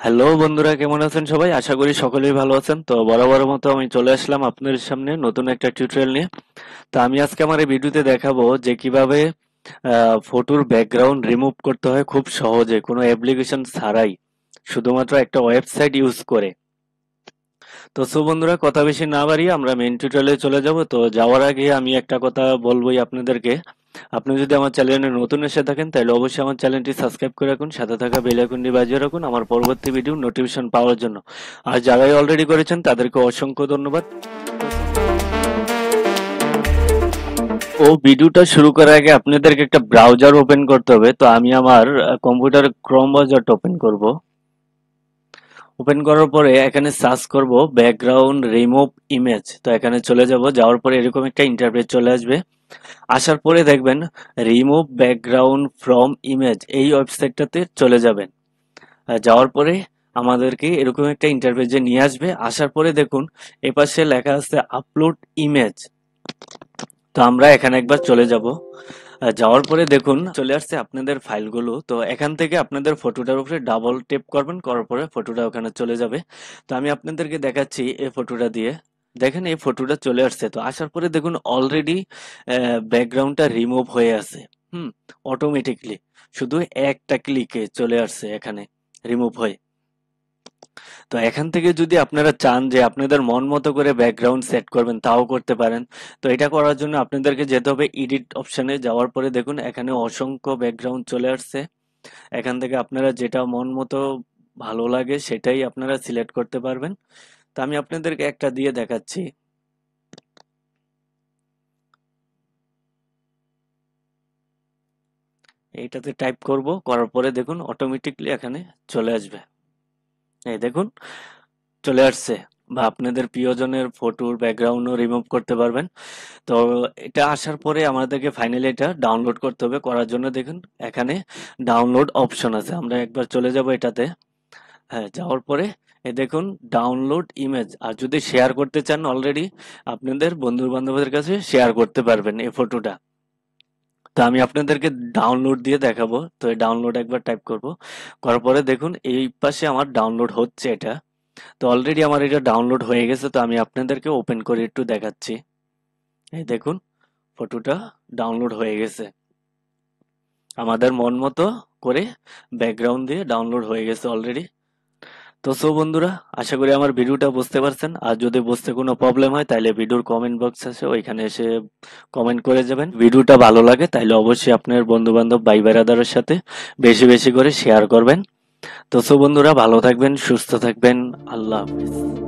Hello বন্ধুরা, কেমন আছেন সবাই? আশা করি সকলেই ভালো আছেন। তো বরাবরের মতো আমি চলে আসলাম আপনাদের সামনে নতুন একটা টিউটোরিয়াল নিয়ে। তো আমি আজকে আমার এই ভিডিওতে দেখাবো যে কিভাবে ফটোর ব্যাকগ্রাউন্ড রিমুভ করতে হয় খুব সহজে, কোনো অ্যাপ্লিকেশন ছাড়াই, শুধুমাত্র একটা ওয়েবসাইট ইউজ করে। তো বন্ধুরা, কথা বেশি না বাড়িয়ে আমরা মেইন টিউটোরিয়ালে চলে যাব। তো যাওয়ার আগে আমি একটা কথা বলবোই আপনাদেরকে। আপনি যদি আমার চ্যানেলে নতুন এসে থাকেন তাহলে অবশ্যই আমার চ্যানেলটি সাবস্ক্রাইব করে রাখুন, সাথে থাকা বেল আইকনটি বাজিয়ে রাখুন আমার পরবর্তী ভিডিও নোটিফিকেশন পাওয়ার জন্য। আর যারাই অলরেডি করেছেন তাদেরকে অসংখ্য ধন্যবাদ। ভিডিওটা শুরু করার আগে আপনাদেরকে একটা ব্রাউজার ওপেন করতে হবে। তো আমি আমার কম্পিউটারে ক্রোম ব্রাউজারটা ওপেন করব। ওপেন করার পরে এখানে সার্চ করব ব্যাকগ্রাউন্ড রিমুভ ইমেজ। তো এখানে চলে যাব, যাওয়ার পরে এরকম একটা ইন্টারফেস চলে আসবে। আসার পরে দেখবেন রিমুভ ব্যাকগ্রাউন্ড ফ্রম ইমেজ, এই ওয়েবসাইটটাতে চলে যাবেন। যাওয়ার পরে আমাদেরকে এরকম একটা ইন্টারফেসে নিয়ে আসবে। আসার পরে দেখুন এপাশে লেখা আছে আপলোড ইমেজ। তো আমরা এখানে একবার চলে যাব। যাওয়ার পরে দেখুন চলে আসছে আপনাদের ফাইলগুলো। তো এখান থেকে আপনাদের ফটোটার উপরে ডাবল টেপ করবেন, করার পরে ফটোটা ওখানে চলে যাবে। তো আমি আপনাদেরকে দেখাচ্ছি এই ফটোটা দিয়ে। দেখেন এই ফটোটা চলে আসছে। তো আসার পরে দেখুন অলরেডি ব্যাকগ্রাউন্ডটা রিমুভ হয়ে আছে। হুম, অটোমেটিকলি শুধু একটা ক্লিকে চলে আসছে এখানে রিমুভ হয়ে। তো এখান থেকে যদি আপনারা চান যে আপনাদের মন মতো করে ব্যাকগ্রাউন্ড সেট করবেন, তাও করতে পারেন। তো এটা করার জন্য আপনাদেরকে যেতে হবে এডিট অপশনে। যাওয়ার পরে দেখুন এখানে অসংখ্য ব্যাকগ্রাউন্ড চলে আসছে। এখান থেকে আপনারা যেটা মন মতো ভালো লাগে সেটাই আপনারা সিলেক্ট করতে পারবেন। তো আমি আপনাদেরকে একটা দিয়ে দেখাচ্ছি। এইটাতে টাইপ করব, করার পরে দেখুন অটোমেটিকলি এখানে চলে আসবে। এই দেখুন চলে আসছে। বা আপনাদের প্রিয়জনের ফটোর ব্যাকগ্রাউন্ডও রিমুভ করতে পারবেন। তো এটা আসার পরে আমাদেরকে ফাইনালি এটা ডাউনলোড করতে হবে। করার জন্য দেখুন এখানে ডাউনলোড অপশন আছে, আমরা একবার চলে যাব এটাতে। হ্যাঁ, যাওয়ার পরে দেখুন ডাউনলোড ইমেজ। আর যদি শেয়ার করতে চান অলরেডি আপনাদের বন্ধু বান্ধবদের কাছে শেয়ার করতে পারবেন এই ফটোটা। তো আমি আপনাদেরকে ডাউনলোড দিয়ে দেখাবো। তো এই ডাউনলোড একবার টাইপ করব, করার পরে দেখুন এই পাশে আমার ডাউনলোড হচ্ছে এটা। তো অলরেডি আমার এটা ডাউনলোড হয়ে গেছে। তো আমি আপনাদেরকে ওপেন করে একটু দেখাচ্ছি। এই দেখুন ফটোটা ডাউনলোড হয়ে গেছে। আমাদের মন মতো করে ব্যাকগ্রাউন্ড দিয়ে ডাউনলোড হয়ে গেছে অলরেডি। তো বন্ধুরা, আশা করি আমার ভিডিওটা বুঝতে পারছেন। আর যদি বুঝতে কোনো প্রবলেম হয় তাহলে ভিডিওর কমেন্ট বক্স আছে, ওইখানে এসে কমেন্ট করে যাবেন। ভিডিওটা ভালো লাগে তাহলে অবশ্যই আপনার বন্ধু বান্ধব ভাই বেরাদারের সাথে বেশি বেশি করে শেয়ার করবেন। তো বন্ধুরা, ভালো থাকবেন, সুস্থ থাকবেন। আল্লাহ হাফিজ।